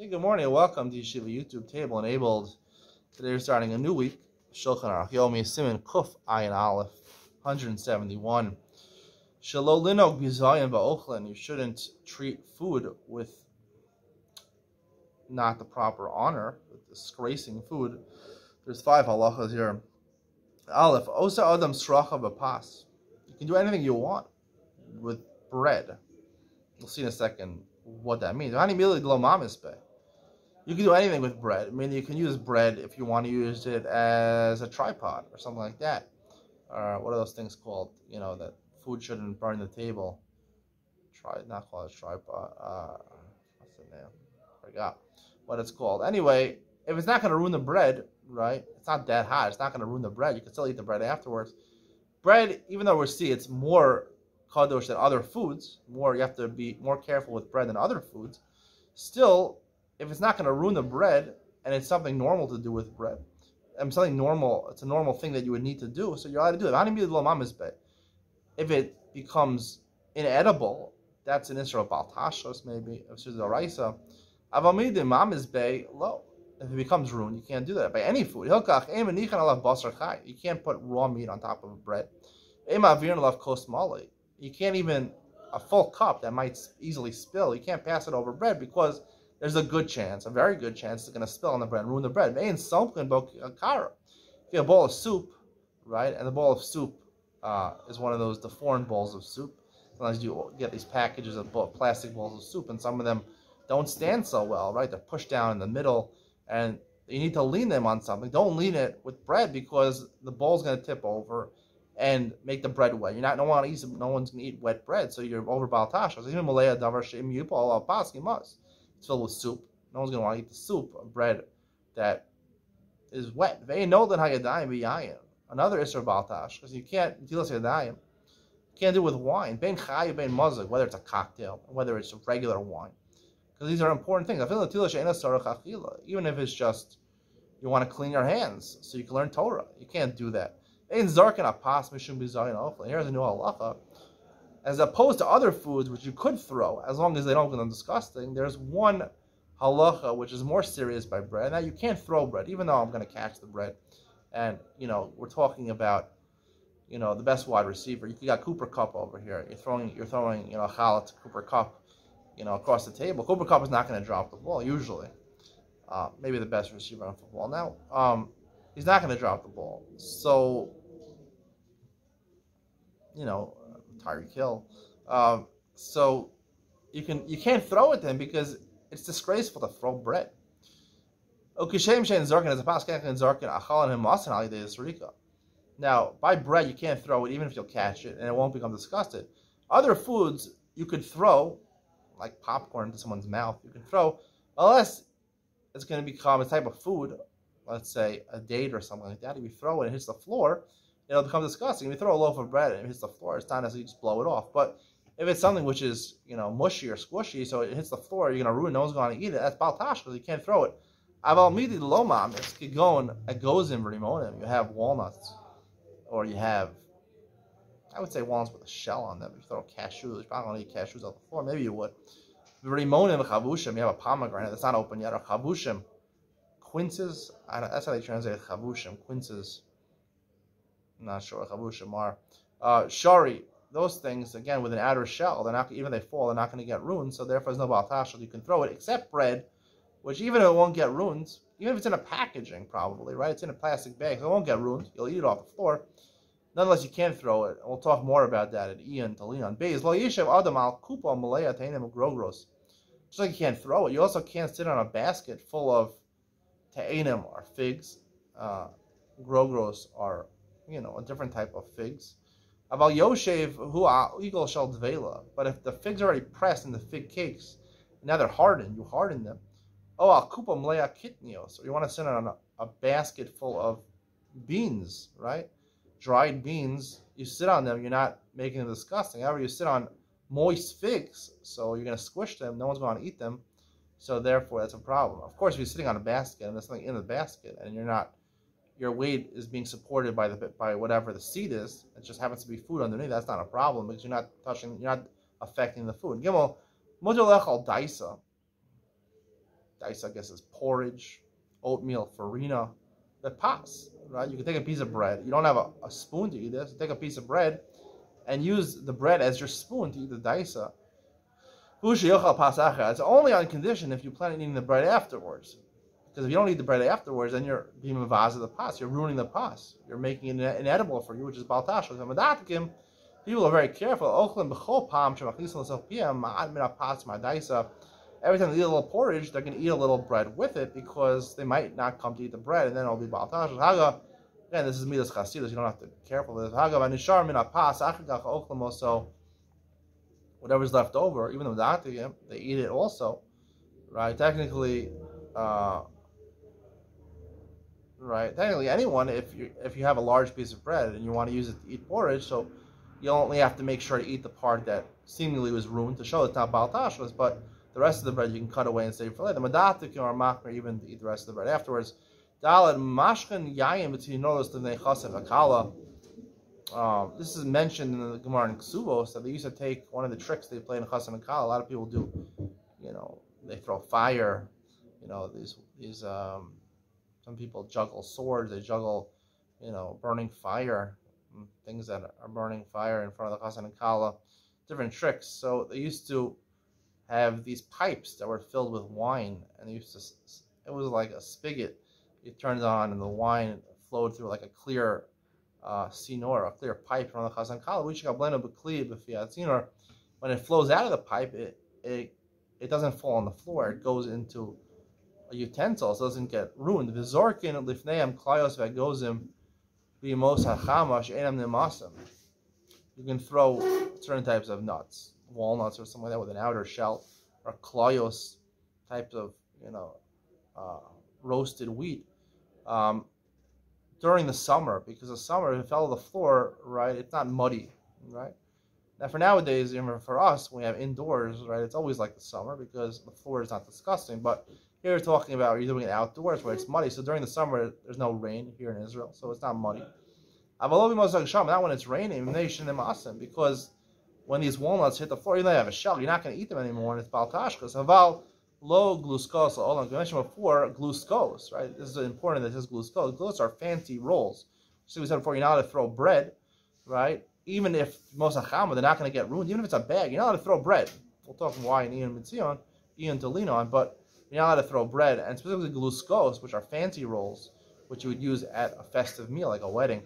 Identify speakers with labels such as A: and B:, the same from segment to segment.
A: Hey, good morning and welcome to Yeshiva YouTube table enabled. Today we're starting a new week. Shulchan Aruch Yomi Siman Kuf Ayin Aleph 171. Shelo linog bizayin ba'ochlin. You shouldn't treat food with not the proper honor, with disgracing food. There's 5 halachas here. Aleph Osa Adam Sracha B'pas. You can do anything you want with bread. We'll see in a second what that means. You can do anything with bread. I mean, you can use bread if you want to use it as a tripod or something like that. Or what are those things called? You know, that food shouldn't burn the table. Not called a tripod. What's the name? I forgot what it's called. Anyway, if it's not going to ruin the bread, right? It's not that hot. It's not going to ruin the bread. You can still eat the bread afterwards. Bread, even though it's more kadosh than other foods. You have to be more careful with bread than other foods. Still, if it's not going to ruin the bread, and it's something normal to do with bread, something normal, it's a normal thing that you would need to do, so you're allowed to do it. If it becomes inedible, that's an Israel Baltashos, maybe, if it's a Raisa. If it becomes ruined, you can't do that by any food. You can't put raw meat on top of bread. You can't even, a full cup that might easily spill, you can't pass it over bread because there's a good chance, a very good chance, it's going to spill on the bread and ruin the bread. If you have a bowl of soup, right, and the bowl of soup is one of the foreign bowls of soup. Sometimes you get these packages of plastic bowls of soup, and some of them don't stand so well, right? They're pushed down in the middle, and you need to lean them on something. Don't lean it with bread because the bowl's going to tip over and make the bread wet. No one's going to eat wet bread, so you're over baltashos. Even malaya davar she'im yupal al pas, you must. It's filled with soup. No one's going to want to eat the soup of bread that is wet. Another Isra Baltash, because you can't do it with wine. Whether it's a cocktail, whether it's a regular wine. Because these are important things. Even if it's just you want to clean your hands so you can learn Torah. You can't do that. Here's a new halacha. As opposed to other foods which you could throw, as long as they don't become disgusting, there's one halacha which is more serious by bread. Now you can't throw bread, even though I'm going to catch the bread. And we're talking about the best wide receiver. You got Cooper Cup over here. You're throwing Chalat Cooper Cup across the table. Cooper Cup is not going to drop the ball usually. Maybe the best receiver in football. Now he's not going to drop the ball. So Tyreek Hill. So you can't throw it then because it's disgraceful to throw bread. Now, by bread you can't throw it even if you'll catch it and it won't become disgusted. Other foods you could throw, like popcorn into someone's mouth, you can throw, unless it's going to become a type of food, let's say a date or something like that. If you throw it and it hits the floor, it'll become disgusting. If you throw a loaf of bread and it hits the floor, it's not necessarily just blow it off. But if it's something which is, mushy or squishy, so it hits the floor, you're going to ruin it, no one's going to eat it. That's baltash because you can't throw it. It goes in rimonim. You have walnuts, or you have, I would say walnuts with a shell on them. If you throw cashews, you're probably going to eat cashews off the floor. Maybe you would. Rimonim chavushim, you have a pomegranate that's not open yet, or chavushim, quinces. That's how they translate it, chavushim, quinces. I'm not sure what chavushim are. Shari, those things, again, with an outer shell, they're not, even if they fall, they're not going to get ruined, so therefore there's no baltash, you can throw it, except bread, which even if it won't get ruined, even if it's in a packaging, probably, right? It's in a plastic bag, so it won't get ruined. You'll eat it off the floor. Nonetheless, you can't throw it. And we'll talk more about that at Ian to lean on. Beis lo yishev adam al kupa malaya teinim grogros. Just like you can't throw it, you also can't sit on a basket full of te'enim, or figs. Grogros are, a different type of figs. Aval yoshev hu eagle shel dvela. But if the figs are already pressed in the fig cakes, now they're hardened, you harden them. Oh, al kupa mleya kitnios. Or you want to sit on a basket full of beans, right? Dried beans. You sit on them, you're not making them disgusting. However, you sit on moist figs, so you're going to squish them. No one's going to eat them. So therefore, that's a problem. Of course, if you're sitting on a basket and there's something in the basket, and your weight is being supported by whatever the seed is. It just happens to be food underneath. That's not a problem because you're not affecting the food. Gimel, mutar lechal daisa. dice, I guess, is porridge, oatmeal, farina, that pas, right? You can take a piece of bread. You don't have a spoon to eat this. Take a piece of bread and use the bread as your spoon to eat the daisa. It's only on condition if you plan on eating the bread afterwards. Because if you don't eat the bread afterwards, then you're being mavaz of the pas. You're ruining the pas. You're making it inedible for you, which is baltash. People are very careful. Every time they eat a little porridge, they're going to eat a little bread with it because they might not come to eat the bread, and then it'll be baltash. Again, this is midas chasidus. You don't have to be careful with this. So whatever's left over, even though they eat it also, right? Technically, anyone, if you have a large piece of bread and you want to use it to eat porridge, so you only have to make sure to eat the part that seemingly was ruined to show it's not baltashlas, but the rest of the bread you can cut away and save for later. The madatikim or machmer even to eat the rest of the bread afterwards. Dalad mashkin yayim between nolos l'nei chasev akala. This is mentioned in the Gemara in Ksuvos that they used to take one of the tricks they play in Chassan and Kala. A lot of people do, they throw fire. Some people juggle swords. They juggle, burning fire, things that are burning fire in front of the Chassan and Kala. Different tricks. So they used to have these pipes that were filled with wine, and it was like a spigot. You turned it on, and the wine flowed through like a clear sinor, a clear pipe from the Chazan Kala. When it flows out of the pipe, it doesn't fall on the floor. It goes into a utensil, so it doesn't get ruined. You can throw certain types of nuts, walnuts or something like that with an outer shell, or kloyos types of roasted wheat. During the summer, because the summer, if it fell to the floor, right, it's not muddy, right? Now, for nowadays, for us, when we have indoors, right, it's always like the summer because the floor is not disgusting. But here we're talking about you're doing it outdoors where it's muddy. So during the summer, there's no rain here in Israel, so it's not muddy. Not when it's raining, because when these walnuts hit the floor, even though they have a shell, you're not going to eat them anymore, and it's baltashkas. Low glucose. I mentioned before glucose, right? This is important that this is glucose. Glucose are fancy rolls. So we said before, you're not allowed to throw bread, right? Even if most achama, they're not going to get ruined. Even if it's a bag, you're not allowed to throw bread. We'll talk why in Ian Mitzion, Ian Tolino on, but you're not allowed to throw bread, and specifically glucose, which are fancy rolls, which you would use at a festive meal, like a wedding.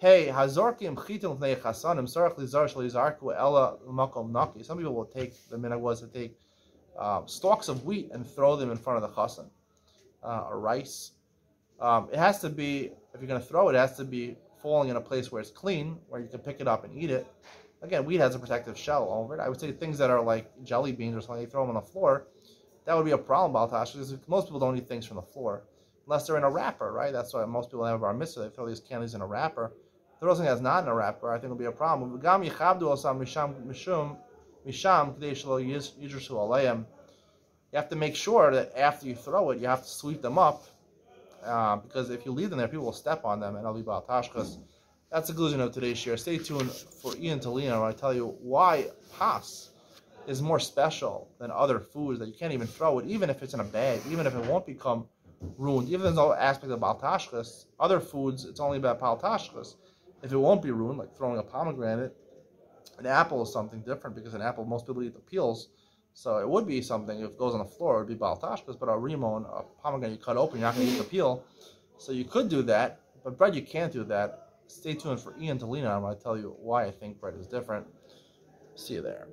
A: Hey, hazorkim chitim v'nei chasanim sarach lizar shalizarku ella l'makom naki. Some people will take the minhag was to take stalks of wheat and throw them in front of the chassan, or rice. It has to be, if you're going to throw it, it has to be falling in a place where it's clean, where you can pick it up and eat it. Again, wheat has a protective shell over it. I would say things that are like jelly beans or something, you throw them on the floor, that would be a problem, Baltash, because most people don't eat things from the floor, unless they're in a wrapper, right? That's why most people have bar mitzvah, they throw these candies in a wrapper. Throw something that's not in a wrapper, I think will be a problem. You have to make sure that after you throw it, you have to sweep them up, because if you leave them there, people will step on them, and it'll be baltashkas. That's the conclusion of today's share. Stay tuned for Ian Tolino, where I tell you why pas is more special than other foods that you can't even throw it, even if it's in a bag, even if it won't become ruined, even if there's no aspect of baltashkas. Other foods, it's only about baltashkas. If it won't be ruined, like throwing a pomegranate, an apple is something different, because an apple, most people eat the peels. So it would be something, if it goes on the floor, it would be baltashkas, but a rimon, a pomegranate you cut open, you're not going to eat the peel. So you could do that, but bread you can't do that. Stay tuned for Ian Tolino, and I'll tell you why I think bread is different. See you there.